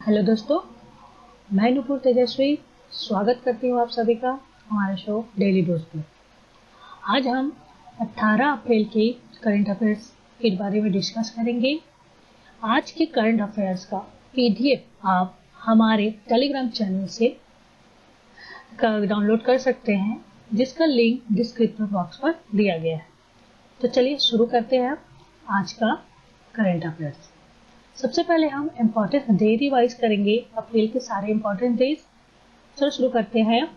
Hello दोस्तों, मैं नुपुर तेजस्वी स्वागत करती हूँ आप सभी का हमारे शो डेली डोज पर। आज हम 18 अप्रैल के करंट अफेयर्स के बारे में डिस्कस करेंगे। आज के करंट अफेयर्स का पीडीएफ आप हमारे टेलीग्राम चैनल से डाउनलोड कर सकते हैं, जिसका लिंक डिस्क्रिप्शन बॉक्स पर दिया गया है। तो चलिए शुरू करते हैं आज का करंट अफेयर्स। सबसे पहले हम इम्पोर्टेंट डे रिवाइज करेंगे, अप्रैल के सारे इम्पोर्टेंट डेज। चलो शुरू करते हैं।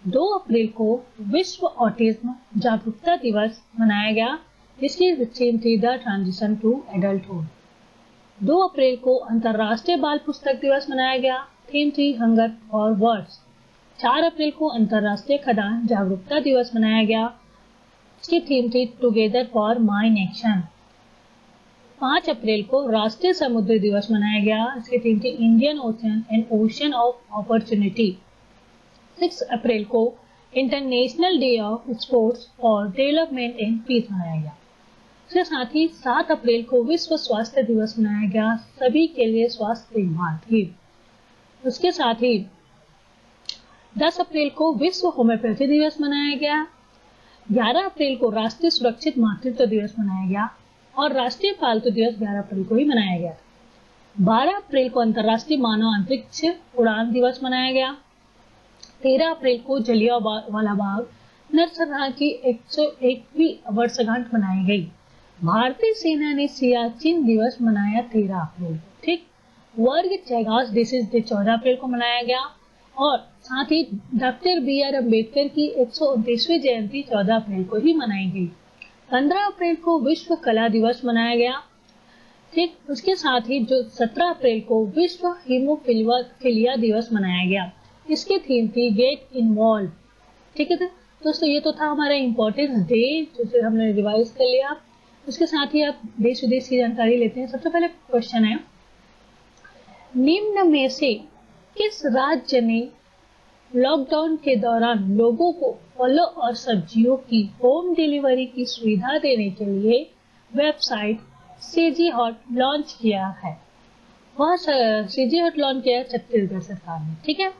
2 अप्रैल को विश्व ऑटिज्म जागरूकता दिवस मनाया गया, जिसकी थीम थी द ट्रांजिशन टू एडल्टहुड। 2 अप्रैल को अंतर्राष्ट्रीय बाल पुस्तक दिवस मनाया गया, थीम थी हंगर फॉर वर्ड्स। 4 अप्रैल को अंतर्राष्ट्रीय खदान जागरूकता दिवस मनाया गया, इसकी थीम थी टुगेदर फॉर माइन एक्शन। 5 अप्रैल को राष्ट्रीय समुद्र दिवस मनाया गया, इसकी थीम थी Indian ocean and ocean of opportunity. 6 अप्रैल को international day of sports for development and peace मनाया गया। इसके साथ ही 7 अप्रैल को विश्व स्वास्थ्य दिवस मनाया गया, सभी के लिए स्वास्थ्य देखभाल। उसके साथ ही 10 अप्रैल को विश्व होम्योपैथी दिवस मनाया गया। 11 अप्रैल को राष्ट्रीय सुरक्षित मातृत्व दिवस मनाया गया और राष्ट्रीय पालतू दिवस 11 अप्रैल को ही मनाया गया। 12 अप्रैल को अंतर्राष्ट्रीय मानव अंतरिक्ष उड़ान दिवस मनाया गया। 13 अप्रैल को जलियांवाला बाग नरसंहार की 101वीं वर्षगांठ मनाई गई। भारतीय सेना ने सियाचिन दिवस मनाया 13 अप्रैल को। ठीक, वर्ल्ड चैगास डिसीज डे 14 अप्रैल को मनाया गया और साथ ही डॉक्टर BR अम्बेडकर की 129वीं जयंती 14 अप्रैल को ही मनाई गई। 15 अप्रैल को विश्व कला दिवस मनाया गया। ठीक, उसके साथ ही जो 17 अप्रैल को विश्व हीमोफिलिया दिवस मनाया गया, इसकी थीम थी गेट इन्वॉल्व। ठीक है दोस्तों, ये तो था हमारा इम्पोर्टेंट डे जिसे हमने रिवाइज कर लिया। उसके साथ ही आप देश विदेश की जानकारी लेते हैं। सबसे पहले क्वेश्चन है, निम्न में से किस राज्य ने लॉकडाउन के दौरान लोगों को फलों और सब्जियों की होम डिलीवरी की सुविधा देने के लिए वेबसाइट सीजी हॉट लॉन्च किया है? वह सीजी हॉट लॉन्च किया है छत्तीसगढ़ सरकार ने। ठीक है,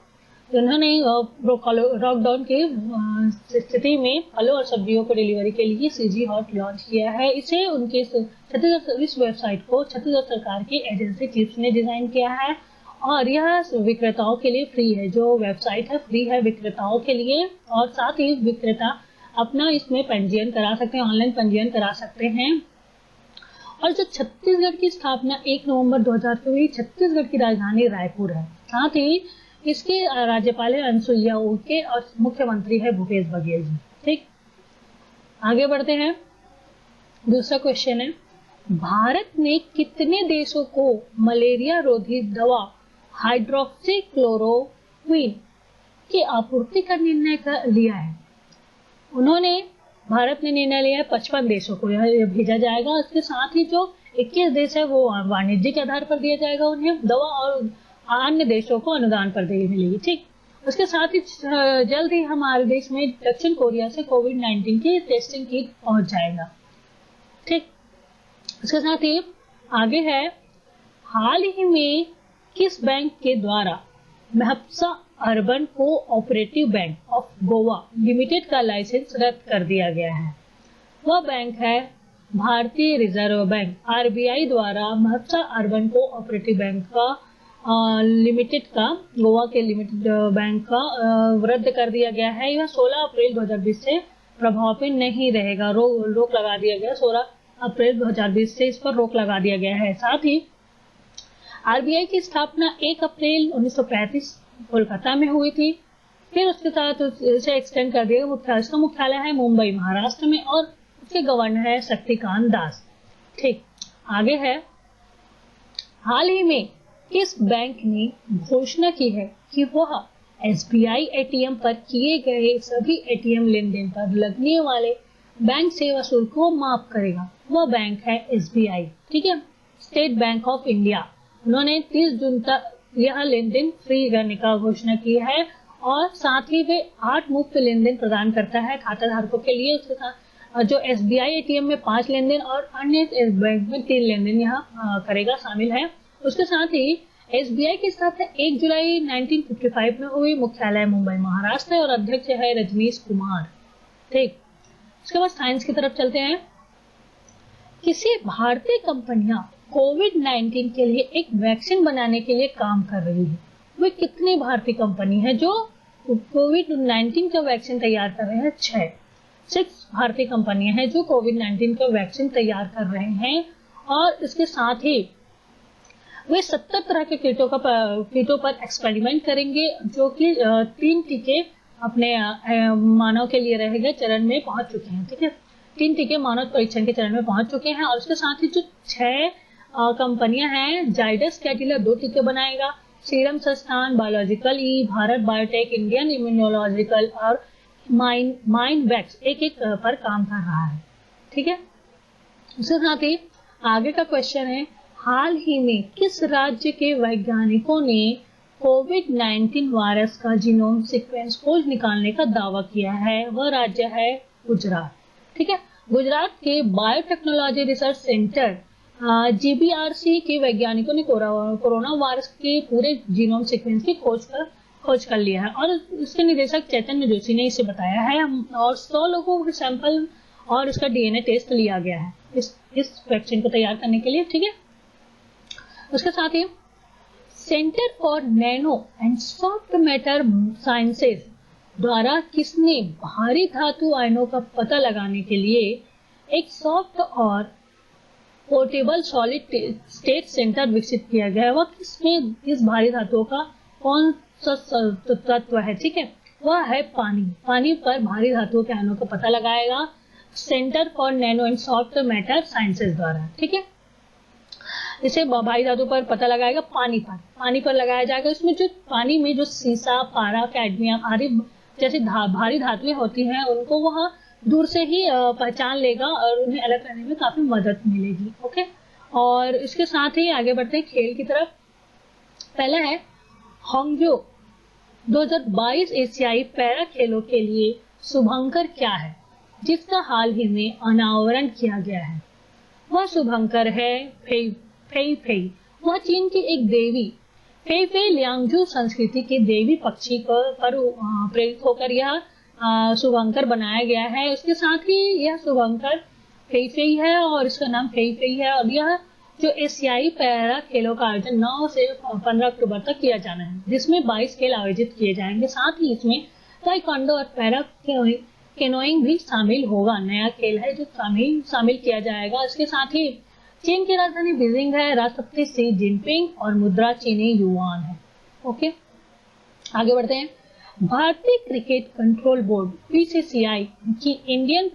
उन्होंने लॉकडाउन की स्थिति में फलों और सब्जियों को डिलीवरी के लिए सीजी हॉट लॉन्च किया है। इसे उनके छत्तीसगढ़ इस वेबसाइट को छत्तीसगढ़ सरकार की एजेंसी चीफ ने डिजाइन किया है और यह विक्रेताओं के लिए फ्री है। जो वेबसाइट है फ्री है विक्रेताओं के लिए और साथ ही विक्रेता अपना इसमें पंजीयन करा सकते हैं, ऑनलाइन पंजीयन करा सकते हैं। और जो छत्तीसगढ़ की स्थापना 1 नवंबर 2000 को हुई, छत्तीसगढ़ की राजधानी रायपुर है। साथ ही इसके राज्यपाल है अनुसुईया उइके और मुख्यमंत्री है भूपेश बघेल जी। ठीक, आगे बढ़ते हैं। दूसरा क्वेश्चन है, भारत ने कितने देशों को मलेरिया रोधी दवा हाइड्रोक्सीक्लोरोक्विन की आपूर्ति का निर्णय लिया है? भारत ने निर्णय लिया है 55 देशों को यह भेजा जाएगा। इसके साथ ही जो 21 देश है वो वाणिज्यिक आधार पर दिया जाएगा उन्हें दवा, और अन्य देशों को अनुदान पर मिलेगी। ठीक, उसके साथ ही जल्द ही हमारे देश में दक्षिण कोरिया से कोविड-19 की टेस्टिंग किट पहुंच जाएगा। ठीक, उसके साथ ही आगे है, हाल ही में किस बैंक के द्वारा Mhapsa urban cooperative bank of Goa limited का लाइसेंस रद्द कर दिया गया है? वह बैंक है भारतीय रिजर्व बैंक। RBI द्वारा महप्सा अर्बन कोऑपरेटिव बैंक का लिमिटेड का गोवा के लिमिटेड बैंक का रद्द कर दिया गया है। यह 16 अप्रैल 2020 से प्रभाव में नहीं रहेगा। रोक लगा दिया गया, 16 अप्रैल 2020 से इस पर रोक लगा दिया गया है। साथ ही RBI की स्थापना 1 अप्रैल 1935 कोलकाता में हुई थी। फिर उसके साथ इसे एक्सटेंड कर दिया गया। इसका मुख्यालय है मुंबई महाराष्ट्र में और उसके गवर्नर है शक्तिकांत दास। ठीक, आगे है, हाल ही में किस बैंक ने घोषणा की है कि वह SBI ATM पर किए गए सभी ATM लेन देन पर लगने वाले बैंक सेवा शुल्क को माफ करेगा? वह बैंक है SBI। ठीक है, स्टेट बैंक ऑफ इंडिया। उन्होंने 30 जून तक यह लेन देन फ्री करने का घोषणा की है और साथ ही वे 8 मुफ्त लेन देन प्रदान करता है खाता धारकों के लिए। उसके साथ जो SBI ATM में 5 लेन देन और अन्य बैंक में 3 लेन देन यहाँ करेगा शामिल है। उसके साथ ही एसबीआई की स्थापना 1 जुलाई 1955 में हुई, मुख्यालय मुंबई महाराष्ट्र है और अध्यक्ष है रजनीश कुमार। ठीक, उसके बाद साइंस की तरफ चलते हैं। किसी भारतीय कंपनियां कोविड-19 के लिए एक वैक्सीन बनाने के लिए काम कर रही है। वे कितनी भारतीय कंपनी है जो कोविड-19 का वैक्सीन तैयार कर रहे हैं? 6 भारतीय कंपनियां हैं जो कोविड-19 का वैक्सीन तैयार कर रहे हैं और इसके साथ ही वे 70 तरह के कीटों पर एक्सपेरिमेंट करेंगे, जो कि 3 टीके अपने मानव के लिए रहेंगे चरण में पहुंच चुके हैं। ठीक है, 3 टीके मानव परीक्षण के चरण में पहुंच चुके हैं और उसके साथ ही जो 6 कंपनियां हैं, जाइडस कैडिला 2 टीके बनाएगा, सीरम संस्थान, बायोलॉजिकल ई, भारत बायोटेक, इंडियन इम्यूनोलॉजिकल और माइंड वैक्स एक पर काम कर रहा है। ठीक है, उसके साथ ही आगे का क्वेश्चन है, हाल ही में किस राज्य के वैज्ञानिकों ने कोविड-19 वायरस का जीनोम सीक्वेंस खोज निकालने का दावा किया है? वह राज्य है गुजरात। ठीक है, गुजरात के बायोटेक्नोलॉजी रिसर्च सेंटर जीबीआरसी के वैज्ञानिकों ने कोरोना वायरस के पूरे जीनोम सीक्वेंस की खोज कर लिया है और इसके निदेशक चैतन्य जोशी ने इसे बताया है और 100 लोगों के सैंपल और उसका डीएनए टेस्ट लिया गया है इस वैक्सीन को तैयार करने के लिए। ठीक है, उसके साथ ही centre for nano and soft matter sciences द्वारा किसने भारी धातु आयनों का पता लगाने के लिए एक सॉफ्ट और पोर्टेबल सॉलिड स्टेट सेंटर विकसित किया गया है? वह किसमें इस भारी धातुओं का कौन सा तत्व है? ठीक है, वह है पानी पर भारी धातुओं के आयनों का पता लगाएगा centre for nano and soft matter sciences द्वारा। ठीक है, इसे भारी धातु पर पता लगाएगा पानी पर लगाया जाएगा। इसमें जो पानी में जो सीसा, पारा, कैडमियम आदि जैसी भारी धातुएं होती हैं उनको वह दूर से ही पहचान लेगा और उन्हें अलग करने में काफी मदद मिलेगी। ओके, और इसके साथ ही आगे बढ़ते हैं खेल की तरफ। पहला है हांगजो 2022 एशियाई पैरा खेलों के लिए शुभंकर क्या है जिसका हाल ही में अनावरण किया गया है? वह शुभंकर है फेई। वह चीन की एक देवी फेई लियांगजू संस्कृति की देवी पक्षी पर प्रेरित होकर यह शुभंकर बनाया गया है। उसके साथ ही यह शुभंकर फेई है और इसका नाम फेई है और यह जो एशियाई पैरा खेलों का आयोजन 9 से 15 अक्टूबर तक किया जाना है, जिसमें 22 खेल आयोजित किए जाएंगे। साथ ही इसमें ताइक्वांडो और पैरा केनोइंग भी शामिल होगा, नया खेल है जो शामिल किया जाएगा। इसके साथ ही चीन की राजधानी बीजिंग है, राष्ट्रपति शी जिनपिंग और मुद्रा चीनी युआन है। ओके, आगे बढ़ते हैं। भारतीय क्रिकेट कंट्रोल बोर्ड बीसीसीआई की Indian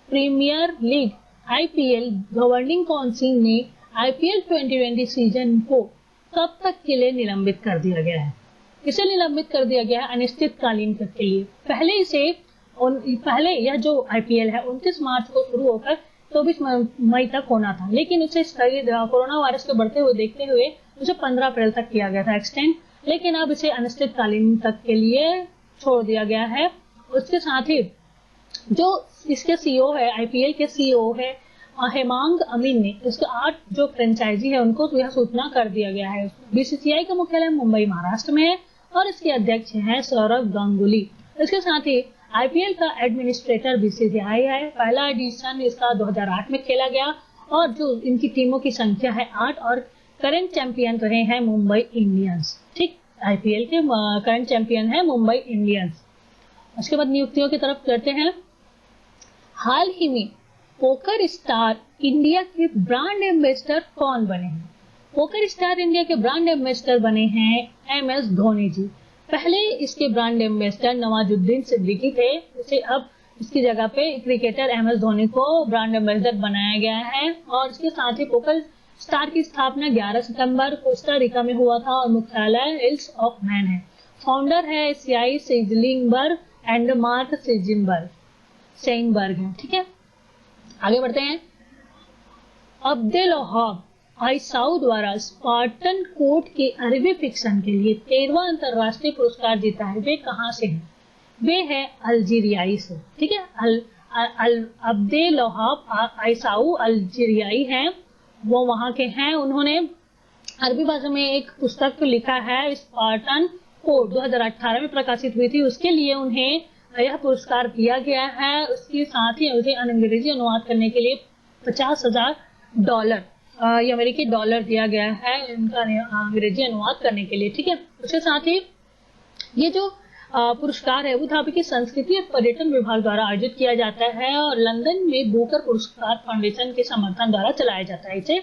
premier league IPL governing council ने आईपीएल 2020 सीजन को कब तक के लिए निलंबित कर दिया गया है? इसे निलंबित कर दिया गया है अनिश्चितकालीन तक के लिए। पहले यह जो आईपीएल है 29 मार्च को शुरू होकर 24 मई तक होना था, लेकिन उसे कोरोना वायरस के बढ़ते हुए देखते हुए उसे 15 अप्रैल तक किया गया था एक्सटेंड, लेकिन अब इसे अनिश्चितकालीन तक के लिए छोड़ दिया गया है। उसके साथ ही जो इसके सीईओ है, आईपीएल के सीईओ है हेमांग अमीन ने इसके 8 जो फ्रेंचाइजी है उनको यह सूचना कर दिया गया है। बीसीसीआई का मुख्यालय मुंबई महाराष्ट्र में है और इसके अध्यक्ष हैं सौरव गांगुली। इसके साथ ही आईपीएल का एडमिनिस्ट्रेटर बीसीसीआई है। पहला एडिशन इसका 2008 में खेला गया और जो इनकी टीमों की संख्या है 8 और करंट चैंपियन रहे हैं मुंबई इंडियंस। ठीक, आईपीएल के करंट चैंपियन है मुंबई इंडियंस। उसके बाद नियुक्तियों की तरफ करते हैं। हाल ही में पोकर स्टार इंडिया के ब्रांड एम्बेसडर कौन बने हैं? पोकर स्टार इंडिया के ब्रांड एम्बेसडर बने हैं एमएस धोनी जी। पहले इसके ब्रांड एम्बेसडर नवाजुद्दीन सिद्दीकी थे, इसे अब इसकी जगह पे क्रिकेटर एमएस धोनी को ब्रांड एम्बेसडर बनाया गया है। और इसके साथ ही पोकर स्टार की स्थापना 11 सितंबर कोस्टा रिका में हुआ था और मुख्यालय हिल्स ऑफ मैन है। फाउंडर है सीआई सेजलिंगबर्ग एंड मार्क सेइनबर्ग है। ठीक है, आगे बढ़ते हैं। अब्देलवहाब आइसाउ द्वारा स्पार्टन कोड के अरबी फिक्शन के लिए 13वां अंतरराष्ट्रीय पुरस्कार जीता है। वे कहां से हैं? वे है अल्जीरियाई से। ठीक है, अब्देलवहाब आइसाउ अल्जीरियाई हैं, वो वहां के हैं। उन्होंने अरबी भाषा में एक पुस्तक लिखा है स्पार्टन कोड 2018 में प्रकाशित हुई थी, उसके लिए उन्हें यह पुरस्कार दिया गया है। उसके साथ ही उसे अंग्रेजी अनुवाद करने के लिए $50,000 ये अमेरिकी डॉलर दिया गया है इनका अंग्रेजी अनुवाद करने के लिए। ठीक है, उसके साथ ही ये जो पुरस्कार है वो अबुधाबी की संस्कृति और पर्यटन विभाग द्वारा आयोजित किया जाता है और लंदन में बुकर पुरस्कार फाउंडेशन के समर्थन द्वारा चलाया जाता है इसे।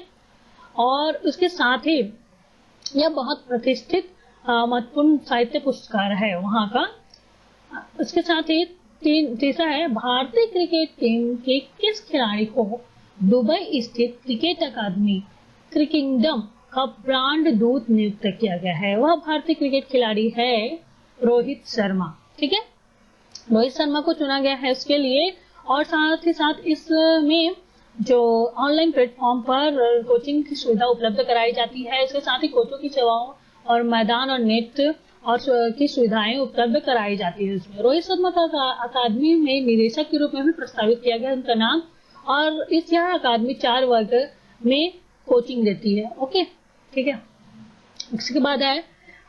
और उसके साथ ही यह बहुत प्रतिष्ठित महत्वपूर्ण साहित्य पुरस्कार है वहां का। उसके साथ ही तीसरा है भारतीय क्रिकेट टीम के किस खिलाड़ी को दुबई स्थित क्रिकेट अकादमी क्रिकिंगडम का ब्रांड दूत नियुक्त किया गया है। वह भारतीय क्रिकेट खिलाड़ी है रोहित शर्मा। ठीक है, रोहित शर्मा को चुना गया है उसके लिए। और साथ ही साथ इसमें जो ऑनलाइन प्लेटफॉर्म पर कोचिंग की सुविधा उपलब्ध कराई जाती है, इसके साथ ही कोचों की सेवाओं और मैदान और नेट और की सुविधाएं उपलब्ध कराई जाती है इसमें। रोहित शर्मा का अकादमी में निदेशक के रूप में भी प्रस्तावित किया गया उनका नाम। और इस यह अकादमी 4 वर्ग में कोचिंग देती है। ओके, ठीक है। इसके बाद है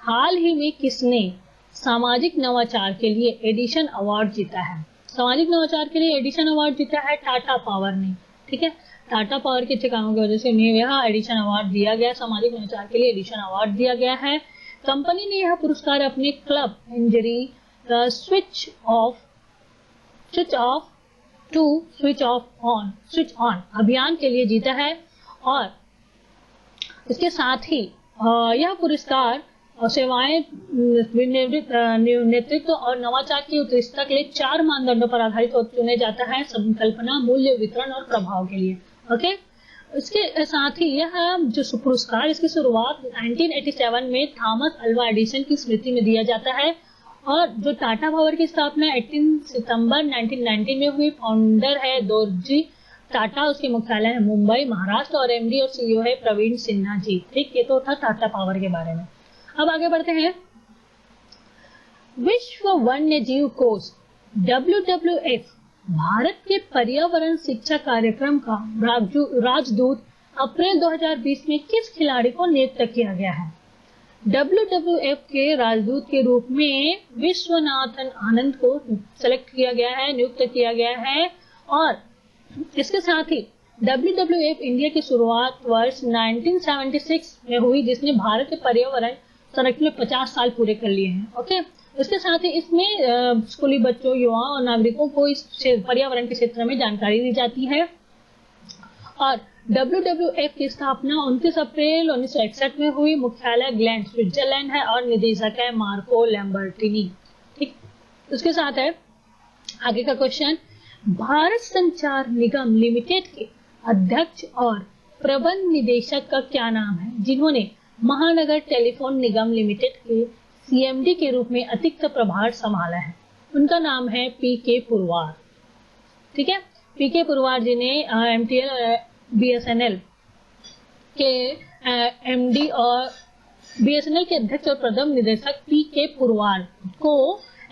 हाल ही में किसने सामाजिक नवाचार के लिए एडिशन अवार्ड जीता है। सामाजिक नवाचार के लिए एडिशन अवार्ड जीता है टाटा पावर ने। ठीक है, टाटा पावर के अच्छे कामों की वजह से उन्हें यह एडिशन अवार्ड दिया गया, सामाजिक नवाचार के लिए एडिशन अवार्ड दिया गया है। कंपनी ने यह पुरस्कार अपने क्लब इंजरी स्विच ऑन अभियान के लिए जीता है। और इसके साथ ही यह पुरस्कार सेवाएं नेतृत्व और नवाचार की उत्कृष्टता के लिए 4 मानदंडों पर आधारित चुने जाता है, संकल्पना, मूल्य, वितरण और प्रभाव के लिए। ओके, इसके साथ ही यह जो पुरस्कार इसकी शुरुआत 1987 में थॉमस अल्वा एडिसन की स्मृति में दिया जाता है। और जो टाटा पावर की स्थापना 18 सितंबर 1990 में हुई। फाउंडर है दोरजी टाटा, उसके मुख्यालय है मुंबई महाराष्ट्र और एमडी और सीईओ है प्रवीण सिन्हा जी। ठीक, ये तो था टाटा पावर के बारे में। अब आगे बढ़ते हैं। विश्व वन्य जीव कोष WWF भारत के पर्यावरण शिक्षा कार्यक्रम का राजदूत अप्रैल 2020 में किस खिलाड़ी को नियुक्त किया गया है। WWF के राजदूत के रूप में विश्वनाथन आनंद को सेलेक्ट किया गया है, नियुक्त किया गया है। और इसके साथ ही WWF इंडिया की शुरुआत वर्ष 1976 में हुई, जिसने भारत के पर्यावरण संरक्षण में 50 साल पूरे कर लिए हैं। ओके, इसके साथ ही इसमें स्कूली बच्चों, युवाओं और नागरिकों को इस पर्यावरण के क्षेत्र में जानकारी दी जाती है। और WWF की स्थापना 29 अप्रैल 1961 में हुई। मुख्यालय ग्लैंड स्विट्जरलैंड है और निदेशक है मार्को लैम्बर्टिनी। ठीक, उसके साथ है आगे का क्वेश्चन। भारत संचार निगम लिमिटेड के अध्यक्ष और प्रबंध निदेशक का क्या नाम है, जिन्होंने महानगर टेलीफोन निगम लिमिटेड के CMD के रूप में अतिरिक्त प्रभार संभाला है। उनका नाम है PK पुरवार। ठीक है, PK पुरवार जी ने MTL BSNL के MD और BSNL के अध्यक्ष और प्रबंध निदेशक PK पुरवार को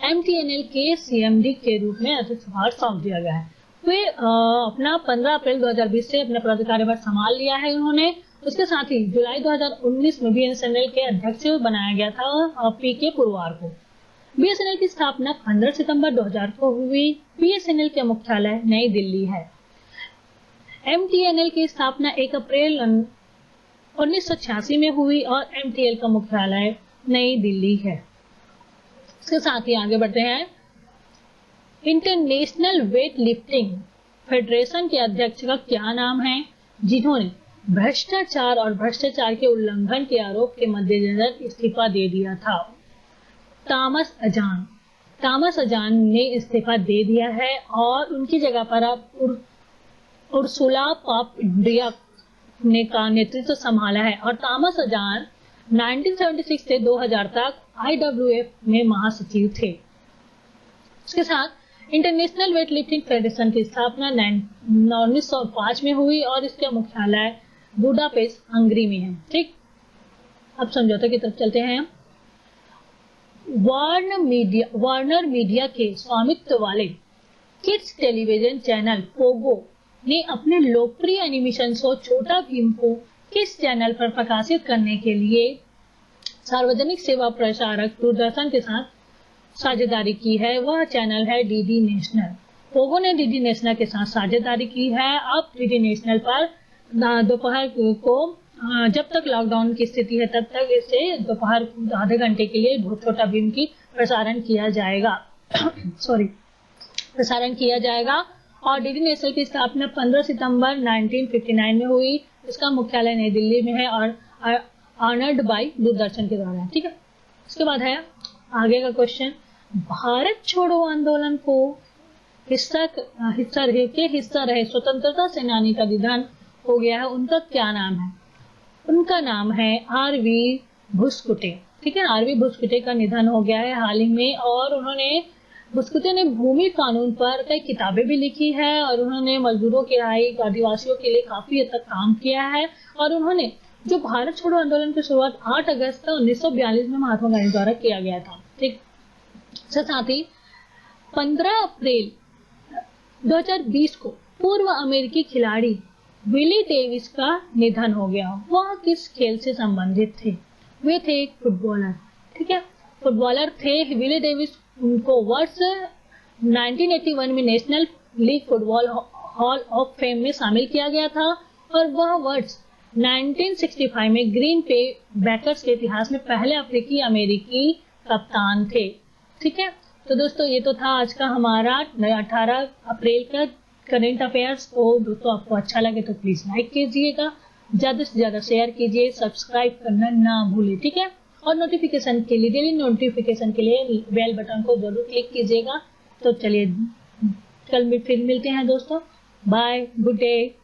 MTNL के CMD के रूप में अतिरिक्त प्रभार सौंप दिया गया है। वे अपना 15 अप्रैल 2020 से अपना पद कार्यभार संभाल लिया है उन्होंने। उसके साथ ही जुलाई 2019 में BSNL के अध्यक्ष बनाया गया था PK पुरवार को। BSNL की स्थापना 15 सितंबर 2000 को हुई। BSNL के मुख्यालय नई दिल्ली है। MTNL की स्थापना 1 अप्रैल 1986 में हुई और MTL का मुख्यालय नई दिल्ली है। इसके साथ ही आगे बढ़ते हैं। इंटरनेशनल वेट लिफ्टिंग फेडरेशन के अध्यक्ष का क्या नाम है, जिन्होंने भ्रष्टाचार और भ्रष्टाचार के उल्लंघन के आरोप के मद्देनजर इस्तीफा दे दिया था। थॉमस अजान ने इस्तीफा दे दिया है और उनकी जगह पर अब उर्सुला पापडियाक ने का नेतृत्व संभाला है। और थॉमस अजान 1976 से 2000 तक IWF में महासचिव थे। इसके साथ इंटरनेशनल वेट लिफ्टिंग फेडरेशन की स्थापना 1905 में हुई और इसका मुख्यालय बुडापेस्ट हंगरी में है। ठीक, अब समझौते की तरफ चलते हैं। वार्नर मीडिया के स्वामित्व वाले किड्स टेलीविजन चैनल पोगो ने अपने लोकप्रिय एनिमेशन शो छोटा भीम को किस चैनल पर प्रकाशित करने के लिए सार्वजनिक सेवा प्रसारक दूरदर्शन के साथ साझेदारी की है, वह चैनल है डीडी नेशनल। पोगो ने डीडी नेशनल के साथ साझेदारी की है। अब डीडी नेशनल पर दोपहर को जब तक लॉकडाउन की स्थिति है तब तक इसे दोपहर आधे घंटे के लिए छोटा भीम की प्रसारण किया जाएगा प्रसारण किया जाएगा। और डीडी नेशनल की स्थापना 15 सितंबर 1959 में हुई। इसका मुख्यालय नई दिल्ली में है और ऑनर्ड बाय दूरदर्शन के द्वारा है। ठीक है, इसके बाद है आगे का क्वेश्चन, भारत छोड़ो आंदोलन को हिस्सा रहे स्वतंत्रता सेनानी का निधन हो गया है, उनका क्या नाम है? उनका नाम है आरवी भुस्कुटे। ठीक है, आरवी भुस्कुटे का निधन हो गया है हाल ही में। और भुस्कुटे ने भूमि कानून पर कई किताबें भी लिखी है और उन्होंने मजदूरों की रिहाई, आदिवासियों के लिए काफी हद तक काम किया है। और उन्होंने जो भारत छोड़ो आंदोलन की शुरुआत 8 अगस्त 1942 में महात्मा गांधी द्वारा किया गया था। ठीक, साथ ही 15 अप्रैल 2020 को पूर्व अमेरिकी खिलाड़ी विली डेविस का निधन हो गया। वह किस खेल से संबंधित थे? वे थे एक फुटबॉलर। ठीक है, फुटबॉलर थे विली डेविस। उनको वर्ष 1981 में national league football hall of fame में शामिल किया गया था और वह वर्ष 1965 में ग्रीन पे बैकर्स के इतिहास में पहले अफ्रीकी अमेरिकी कप्तान थे। ठीक है, तो दोस्तों ये तो था आज का हमारा 18 अप्रैल का करंट अफेयर्स। तो दोस्तों आपको अच्छा लगे तो प्लीज लाइक कीजिएगा, ज्यादा से ज्यादा शेयर कीजिए, सब्सक्राइब करना ना भूलिए। ठीक है, और नोटिफिकेशन के लिए, डेली नोटिफिकेशन के लिए बेल बटन को जरूर क्लिक कीजिएगा। तो चलिए कल फिर मिलते हैं दोस्तों। Bye, good day.